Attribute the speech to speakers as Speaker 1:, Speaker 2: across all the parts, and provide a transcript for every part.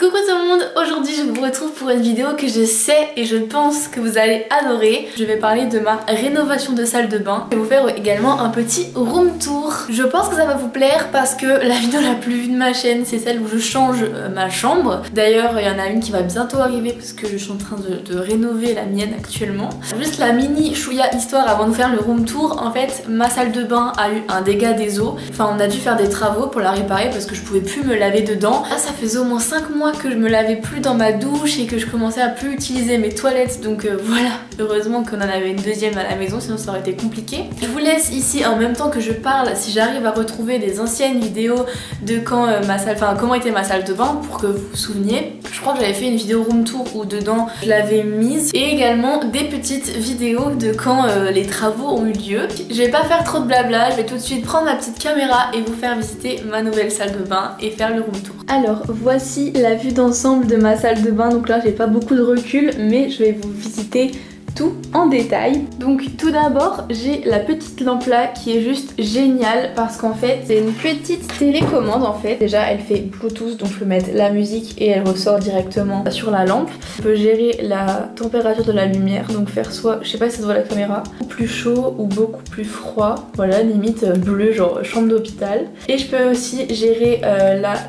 Speaker 1: Coucou tout le monde, aujourd'hui je vous retrouve pour une vidéo que je sais et je pense que vous allez adorer. Je vais parler de ma rénovation de salle de bain. Je vais vous faire également un petit room tour. Je pense que ça va vous plaire parce que la vidéo la plus vue de ma chaîne c'est celle où je change ma chambre. D'ailleurs il y en a une qui va bientôt arriver parce que je suis en train de rénover la mienne actuellement. Juste la mini chouïa histoire avant de faire le room tour. En fait ma salle de bain a eu un dégât des eaux. Enfin on a dû faire des travaux pour la réparer parce que je pouvais plus me laver dedans. Là ça faisait au moins 5 mois que je me lavais plus dans ma douche et que je commençais à plus utiliser mes toilettes, donc voilà, heureusement qu'on en avait une deuxième à la maison, sinon ça aurait été compliqué. Je vous laisse ici en même temps que je parle, si j'arrive à retrouver des anciennes vidéos de quand comment était ma salle de bain pour que vous vous souveniez. Je crois que j'avais fait une vidéo room tour où dedans je l'avais mise, et également des petites vidéos de quand les travaux ont eu lieu. Je vais pas faire trop de blabla, je vais tout de suite prendre ma petite caméra et vous faire visiter ma nouvelle salle de bain et faire le room tour. Alors voici la vue d'ensemble de ma salle de bain, donc là j'ai pas beaucoup de recul mais je vais vous visiter tout en détail. Donc tout d'abord j'ai la petite lampe là qui est juste géniale parce qu'en fait c'est une petite télécommande en fait. Déjà elle fait Bluetooth donc je peux mettre la musique et elle ressort directement sur la lampe. Je peux gérer la température de la lumière, donc faire soit, je sais pas si ça se voit la caméra, plus chaud ou beaucoup plus froid, voilà, limite bleu genre chambre d'hôpital. Et je peux aussi gérer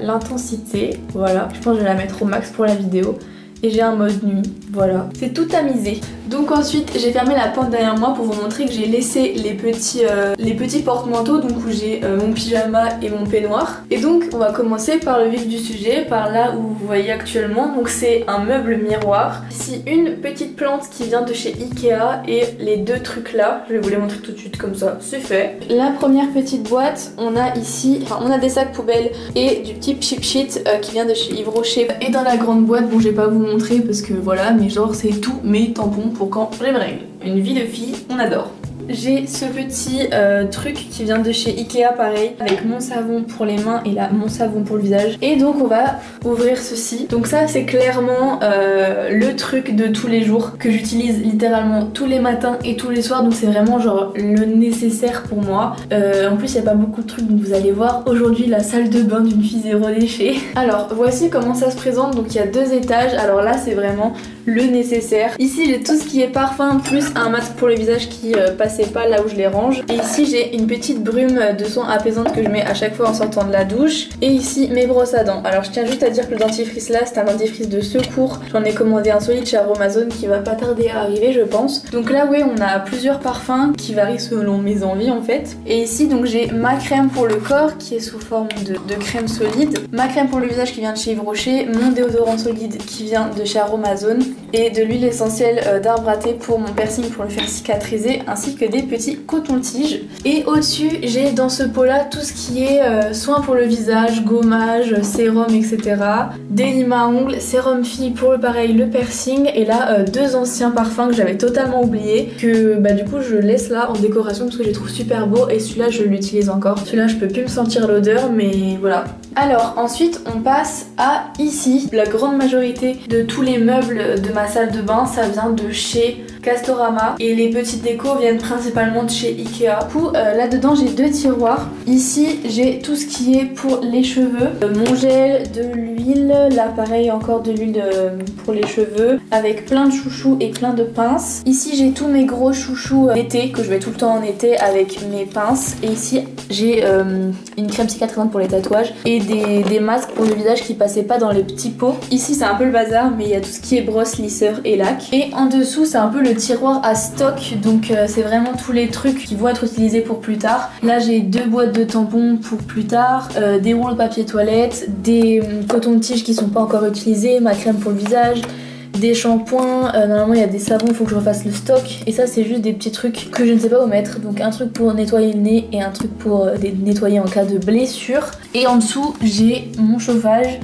Speaker 1: l'intensité, voilà, je pense que je vais la mettre au max pour la vidéo. Et j'ai un mode nuit, voilà, c'est tout tamisé. Donc ensuite j'ai fermé la porte derrière moi pour vous montrer que j'ai laissé les petits porte-manteaux, donc où j'ai mon pyjama et mon peignoir. Et donc on va commencer par le vif du sujet, par là où vous voyez actuellement. Donc c'est un meuble miroir. Ici une petite plante qui vient de chez Ikea et les deux trucs là, je vais vous les montrer tout de suite comme ça, c'est fait. La première petite boîte, on a ici, on a des sacs poubelles et du petit cheap sheet qui vient de chez Yves Rocher. Et dans la grande boîte, bon je vais pas vous montrer parce que voilà, mais genre c'est tous mes tampons pour quand j'ai mes règles. Une vie de fille, on adore. J'ai ce petit truc qui vient de chez Ikea pareil, avec mon savon pour les mains et là mon savon pour le visage. Et donc on va ouvrir ceci. Donc ça c'est clairement le truc de tous les jours que j'utilise littéralement tous les matins et tous les soirs. Donc c'est vraiment genre le nécessaire pour moi. En plus il n'y a pas beaucoup de trucs, donc vous allez voir aujourd'hui la salle de bain d'une fille zéro déchet. Alors voici comment ça se présente. Donc il y a 2 étages. Alors là c'est vraiment le nécessaire. Ici j'ai tout ce qui est parfum plus un masque pour le visage qui passait pas là où je les range. Et ici j'ai une petite brume de soin apaisante que je mets à chaque fois en sortant de la douche. Et ici mes brosses à dents. Alors je tiens juste à dire que le dentifrice là c'est un dentifrice de secours. J'en ai commandé un solide chez Aromazone qui va pas tarder à arriver je pense. Donc là oui on a plusieurs parfums qui varient selon mes envies en fait. Et ici donc j'ai ma crème pour le corps qui est sous forme de crème solide. Ma crème pour le visage qui vient de chez Yves Rocher. Mon déodorant solide qui vient de chez Aromazone. Et de l'huile essentielle d'arbre à thé pour mon piercing pour le faire cicatriser, ainsi que des petits cotons-tiges. Et au-dessus j'ai dans ce pot là tout ce qui est soin pour le visage, gommage, sérum etc. Des limes à ongles, sérum fille pour le pareil, le piercing. Et là 2 anciens parfums que j'avais totalement oublié, que bah du coup je laisse là en décoration parce que je les trouve super beaux. Et celui-là je l'utilise encore. Celui-là je peux plus me sentir l'odeur mais voilà. Alors ensuite on passe à ici. La grande majorité de tous les meubles de ma salle de bain ça vient de chez Castorama et les petites décos viennent principalement de chez Ikea. Du coup là dedans j'ai 2 tiroirs. Ici j'ai tout ce qui est pour les cheveux, mon gel, de l'huile, là pareil encore de l'huile pour les cheveux avec plein de chouchous et plein de pinces. Ici j'ai tous mes gros chouchous d'été que je vais tout le temps en été avec mes pinces. Et ici j'ai une crème cicatrisante pour les tatouages et des masques pour le visage qui passaient pas dans les petits pots. Ici c'est un peu le bazar mais il y a tout ce qui est brosse, lisseur et lac. Et en dessous c'est un peu le tiroir à stock, donc c'est vraiment tous les trucs qui vont être utilisés pour plus tard. Là j'ai 2 boîtes de tampons pour plus tard, des rouleaux de papier toilette, des cotons-tiges qui sont pas encore utilisés, ma crème pour le visage, des shampoings, normalement il y a des savons, il faut que je refasse le stock. Et ça c'est juste des petits trucs que je ne sais pas où mettre. Donc un truc pour nettoyer le nez et un truc pour nettoyer en cas de blessure. Et en dessous j'ai mon chauffage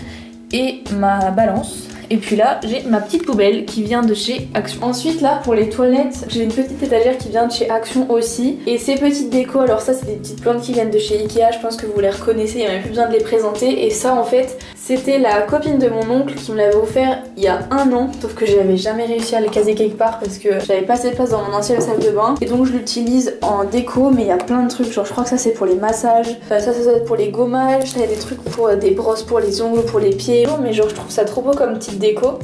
Speaker 1: et ma balance. Et puis là j'ai ma petite poubelle qui vient de chez Action. Ensuite là pour les toilettes j'ai une petite étagère qui vient de chez Action aussi. Et ces petites décos, alors ça c'est des petites plantes qui viennent de chez Ikea, je pense que vous les reconnaissez, il n'y a même plus besoin de les présenter. Et ça en fait c'était la copine de mon oncle qui me l'avait offert il y a 1 an, sauf que j'avais jamais réussi à le caser quelque part parce que j'avais pas assez de place dans mon ancienne salle de bain. Et donc je l'utilise en déco, mais il y a plein de trucs, genre je crois que ça c'est pour les massages, ça doit être pour les gommages, ça y a des trucs pour des brosses pour les ongles, pour les pieds, mais genre je trouve ça trop beau comme petite déco.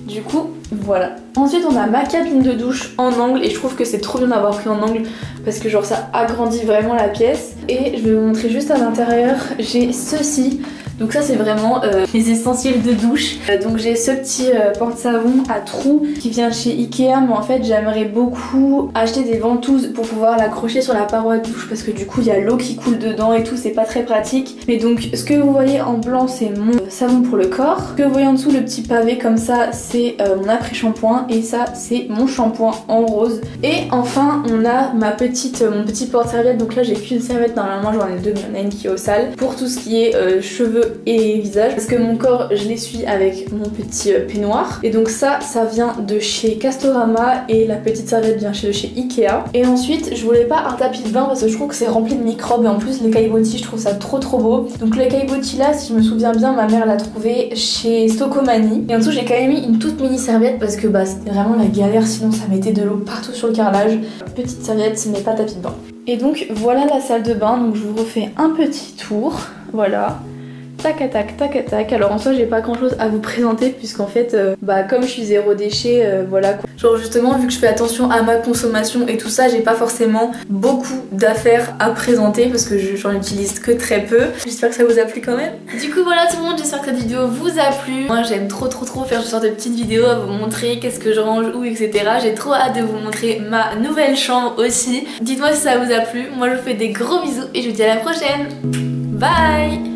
Speaker 1: Du coup voilà. Ensuite on a ma cabine de douche en angle et je trouve que c'est trop bien d'avoir pris en angle parce que genre ça agrandit vraiment la pièce. Et je vais vous montrer juste à l'intérieur, j'ai ceci. Donc ça c'est vraiment les essentiels de douche. Donc j'ai ce petit porte-savon à trous qui vient de chez Ikea, mais en fait j'aimerais beaucoup acheter des ventouses pour pouvoir l'accrocher sur la paroi de douche parce que du coup il y a l'eau qui coule dedans et tout, c'est pas très pratique. Mais donc ce que vous voyez en blanc c'est mon savon pour le corps. Ce que vous voyez en dessous, le petit pavé comme ça, c'est mon après-shampoing et ça c'est mon shampoing en rose. Et enfin on a mon petit porte-serviette. Donc là j'ai qu'une serviette, normalement j'en ai 2 mais il y en a une qui est au sale pour tout ce qui est cheveux et visage parce que mon corps je l'essuie avec mon petit peignoir. Et donc ça vient de chez Castorama et la petite serviette vient de chez Ikea. Et ensuite je voulais pas un tapis de bain parce que je trouve que c'est rempli de microbes et en plus les caillebotis je trouve ça trop beau. Donc le caillebotis là, si je me souviens bien, ma mère l'a trouvé chez Stocomanie. Et en dessous j'ai quand même mis une toute mini serviette parce que bah c'était vraiment la galère, sinon ça mettait de l'eau partout sur le carrelage. Petite serviette mais pas tapis de bain. Et donc voilà la salle de bain, donc je vous refais un petit tour, voilà. Tac à tac, tac à tac. Alors en soi j'ai pas grand chose à vous présenter puisqu'en fait comme je suis zéro déchet, voilà quoi. Genre justement vu que je fais attention à ma consommation et tout ça, j'ai pas forcément beaucoup d'affaires à présenter parce que j'en utilise que très peu. J'espère que ça vous a plu quand même. Du coup voilà tout le monde, j'espère que cette vidéo vous a plu. Moi j'aime trop faire ce genre de petites vidéos à vous montrer qu'est-ce que je range où etc. J'ai trop hâte de vous montrer ma nouvelle chambre aussi. Dites-moi si ça vous a plu. Moi je vous fais des gros bisous et je vous dis à la prochaine. Bye.